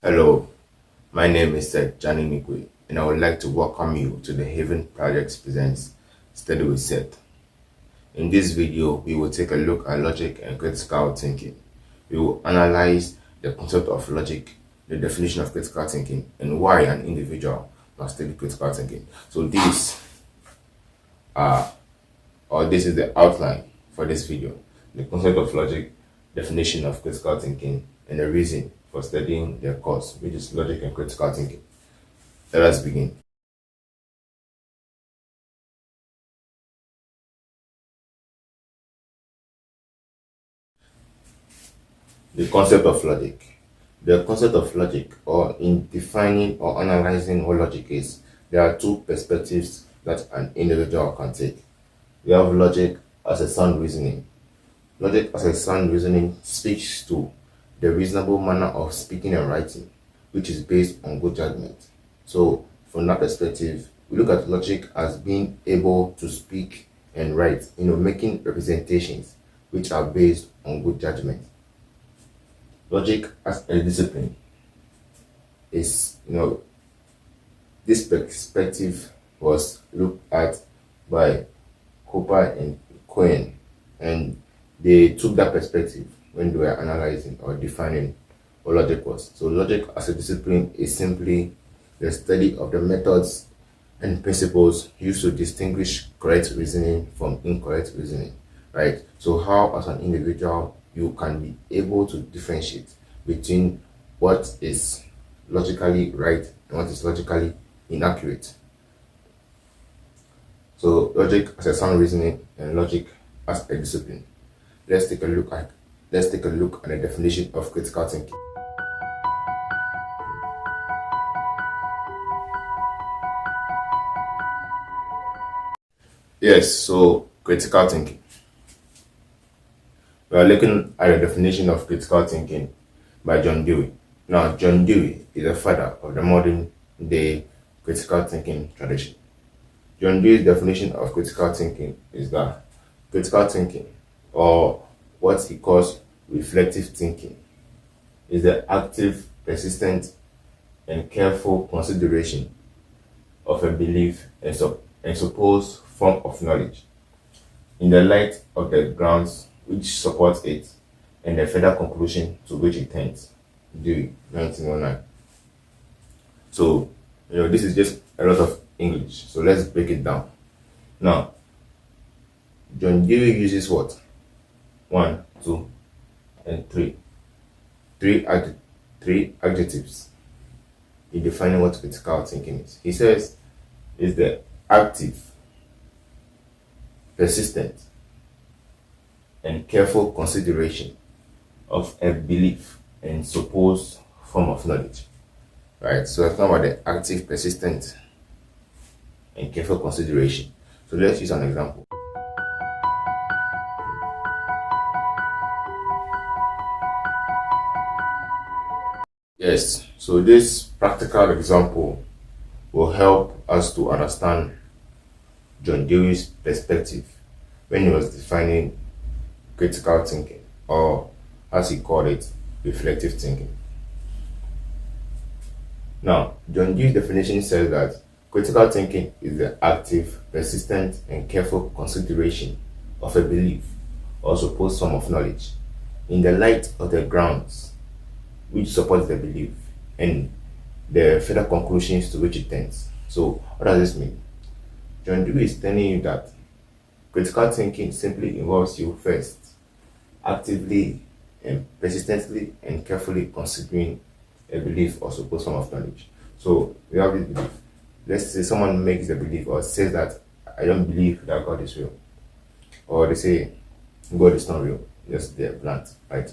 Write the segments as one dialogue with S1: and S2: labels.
S1: Hello, my name is Johnny Nikwe, and I would like to welcome you to the Haven Projects Presents Study with Seth. In this video, we will take a look at logic and critical thinking. We will analyze the concept of logic, the definition of critical thinking, and why an individual must study critical thinking. So this is the outline for this video: the concept of logic, definition of critical thinking, and the reason for studying their course, which is logic and critical thinking. Let us begin. The concept of logic. The concept of logic, or in defining or analyzing what logic is, there are two perspectives that an individual can take. We have logic as a sound reasoning. Logic as a sound reasoning speaks to the reasonable manner of speaking and writing, which is based on good judgment. So, from that perspective, we look at logic as being able to speak and write, making representations which are based on good judgment. Logic as a discipline is, this perspective was looked at by Cooper and Cohen, and they took that perspective when they were analyzing or defining what logic was. So logic as a discipline is simply the study of the methods and principles used to distinguish correct reasoning from incorrect reasoning, right? So how, as an individual, you can be able to differentiate between what is logically right and what is logically inaccurate. So logic as a sound reasoning and logic as a discipline. Let's take a look at the definition of critical thinking. Yes, so critical thinking. We are looking at the definition of critical thinking by John Dewey. Now, John Dewey is the father of the modern day critical thinking tradition. John Dewey's definition of critical thinking is that critical thinking, or what he calls reflective thinking, is the active, persistent, and careful consideration of a belief and supposed form of knowledge in the light of the grounds which support it and the further conclusion to which it tends. Dewey, 1909. So, this is just a lot of English. So let's break it down. Now, John Dewey uses what? 1, 2, and 3. Three adjectives in defining what critical thinking is. He says it's the active, persistent, and careful consideration of a belief and supposed form of knowledge. Right? So let's talk about the active, persistent, and careful consideration. So let's use an example. Yes, so this practical example will help us to understand John Dewey's perspective when he was defining critical thinking, or as he called it, reflective thinking. Now, John Dewey's definition says that critical thinking is the active, persistent, and careful consideration of a belief or supposed form of knowledge in the light of the grounds which supports the belief and the further conclusions to which it tends. So, what does this mean? John Dewey is telling you that critical thinking simply involves you first actively and persistently and carefully considering a belief or supposed form of knowledge. So, we have this belief. Let's say someone makes a belief or says that I don't believe that God is real, or they say God is not real. Just they're blunt, right?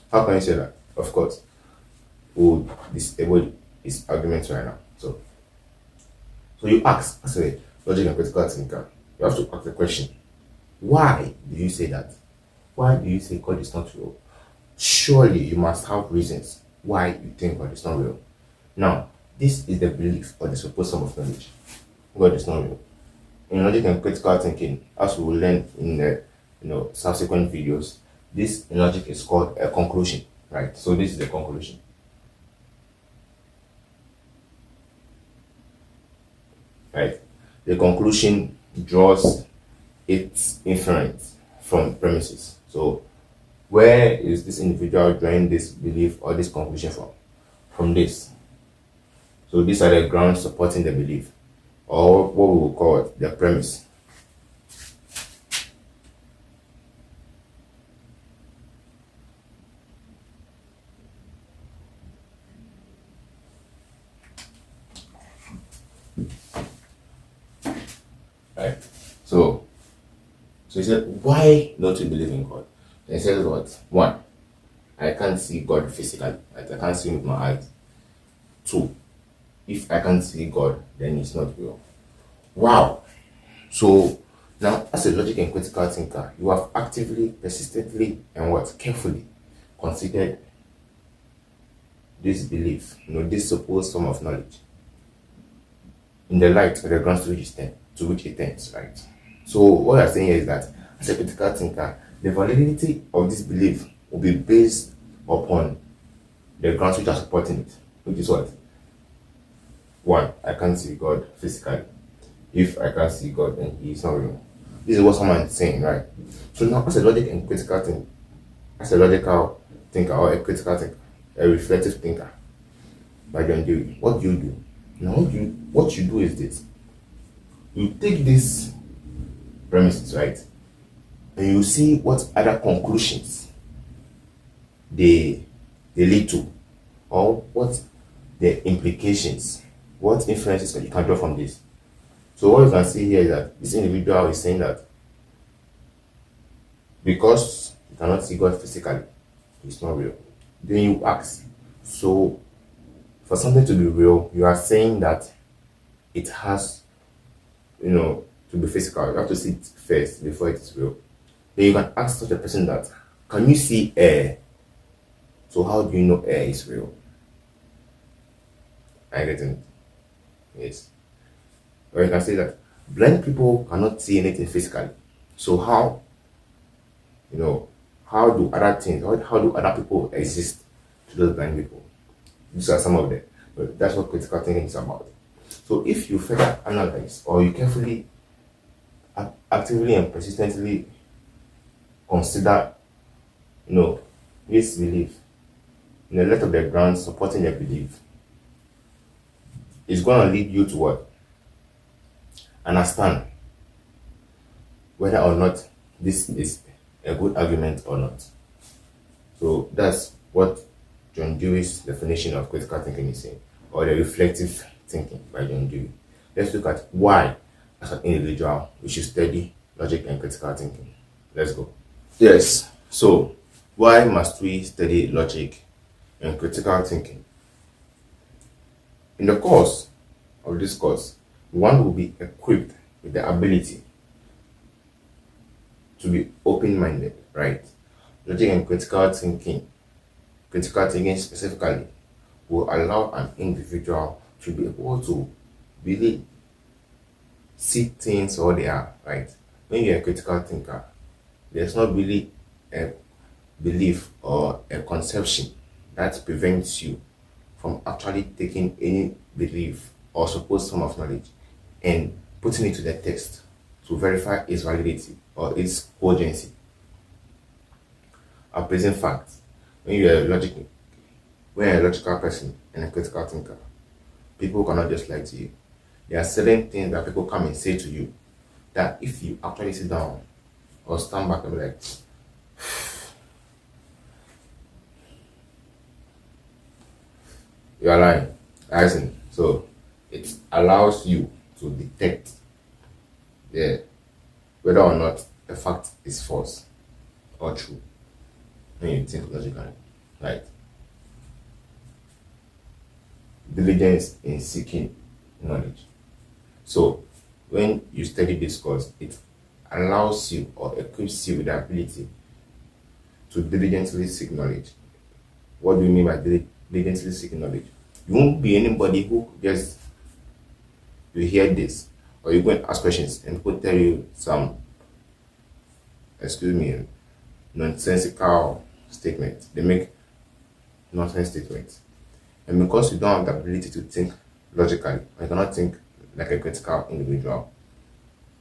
S1: How can you say that? Of course, we would disable his arguments right now. So you ask, as a logic and critical thinker, you have to ask the question: why do you say that? Why do you say God is not real? Surely you must have reasons why you think God is not real. Now, this is the belief or the supposed form of knowledge. God is not real. In logic and critical thinking, as we will learn in the subsequent videos, this logic is called a conclusion, right? So this is the conclusion. right? The conclusion draws its inference from premises. So, where is this individual drawing this belief or this conclusion from? From this. So, these are the grounds supporting the belief, or what we will call it, the premise. Right? So he said, why don't you believe in God? And he says what? One, I can't see God physically. Right? I can't see him with my eyes. Two, if I can't see God, then it's not real. Wow. So now, as a logic and critical thinker, you have actively, persistently, and what? Carefully considered this belief, this supposed form of knowledge in the light of the grounds to which it tends, right? So what I'm saying here is that as a critical thinker, the validity of this belief will be based upon the grounds which are supporting it, which is what? One, I can't see God physically. If I can't see God, then He is not real. This is what someone is saying, right? So now, as a logic and critical thinker, as a logical thinker or a critical thinker, a reflective thinker, by John Dewey, what do you do? Now, what you do is this: you take these premises, right, and you see what other conclusions they lead to, or what the implications, what inferences that you can draw from this. So what you can see here is that this individual is saying that because you cannot see God physically, it's not real. Then you ask, so for something to be real, you are saying that it has, to be physical. You have to see it first before it is real. Then you can ask such a person that, can you see air? So how do you know air is real? I get it. Yes. Or you can say that blind people cannot see anything physically. So how do other things, how do other people exist to those blind people? These are some of them. But that's what critical thinking is about. So if you further analyze or you carefully, actively and persistently consider, this belief, in the light of the grounds supporting the belief, it's going to lead you to what? Understand whether or not this is a good argument or not. So that's what John Dewey's definition of critical thinking is saying, or the reflective thinking by John Dewey. Let's look at why, as an individual, we should study logic and critical thinking. Let's go. Yes, so why must we study logic and critical thinking? In the course of this course, one will be equipped with the ability to be open-minded, right? Logic and critical thinking specifically, will allow an individual to be able to really see things how they are, right? When you're a critical thinker, there's not really a belief or a conception that prevents you from actually taking any belief or supposed form of knowledge and putting it to the test to verify its validity or its cogency. A present fact, when you're a logical person and a critical thinker, people cannot just lie to you. There are certain things that people come and say to you that if you actually sit down or stand back and be like, you are lying. Listen. So it allows you to detect whether or not a fact is false or true when you think logically, right? Diligence in seeking knowledge. So when you study this course, it allows you or equips you with the ability to diligently seek knowledge. What do you mean by diligently seeking knowledge? You won't be anybody who just you hear this or you go and ask questions and people tell you some nonsensical statements. They make nonsense statements. And because you don't have the ability to think logically, or you cannot think like a critical individual.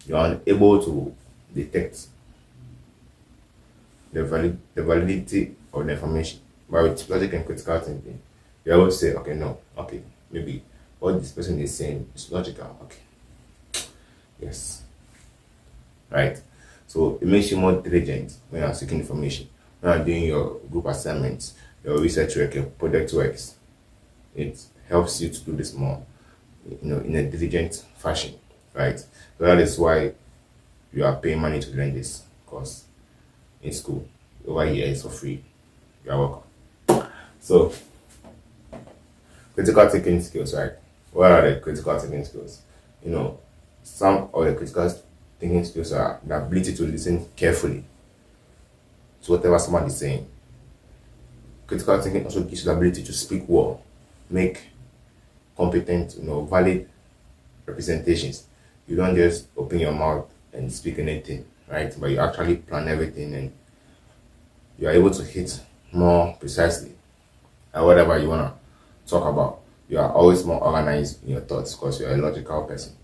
S1: You are unable to detect the validity of the information. But with logic and critical thinking, you're able to say, okay, no, okay, maybe what this person is saying is logical. Okay, yes, right. So it makes you more diligent when you're seeking information, when you're doing your group assignments, your research work, your project works. It helps you to do this more, in a diligent fashion, right? So that is why you are paying money to learn this course in school. Over here it's for free. You are welcome. So, critical thinking skills, right? What are the critical thinking skills? Some of the critical thinking skills are the ability to listen carefully to whatever someone is saying. Critical thinking also gives you the ability to speak well, make competent, valid representations. You don't just open your mouth and speak anything, right? But you actually plan everything and you are able to hit more precisely at whatever you want to talk about. You are always more organized in your thoughts because you are a logical person.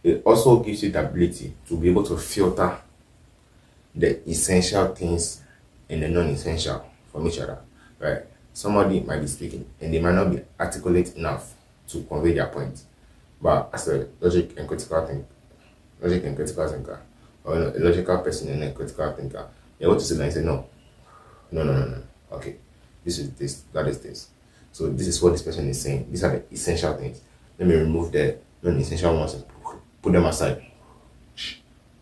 S1: It also gives you the ability to be able to filter the essential things and the non-essential from each other, right? Somebody might be speaking and they might not be articulate enough to convey their point. But as a logic and critical thinker, or a logical person and a critical thinker, you're able to sit and say, no. Okay, this is this, that is this. So this is what this person is saying. These are the essential things. Let me remove the non-essential ones and put them aside.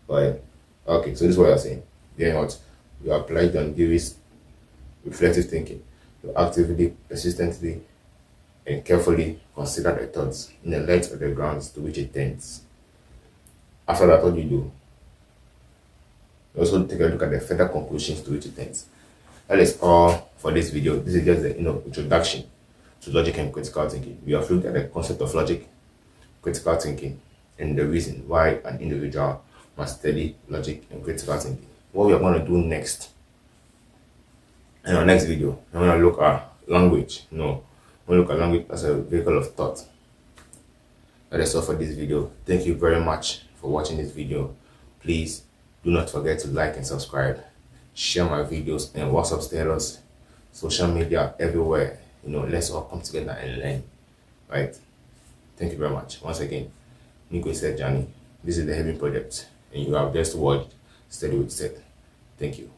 S1: Right? Okay, so this is what you're saying. Then what? You apply it on Dewey's reflective thinking. You actively, persistently, and carefully consider the thoughts in the light of the grounds to which it tends. After that, what do? You also take a look at the further conclusions to which it tends. That is all for this video. This is just the introduction to logic and critical thinking. We have looked at the concept of logic, critical thinking, and the reason why an individual must study logic and critical thinking. What we are going to do next, in our next video, I'm going to look at language. We'll look at language as a vehicle of thought. That is all for this video. Thank you very much for watching this video. Please do not forget to like and subscribe. Share my videos and WhatsApp status, social media, everywhere. Let's all come together and learn. Right? Thank you very much. Once again, Nico said Johnny. This is the Heaven Project, and you have just watched Study with Seth. Thank you.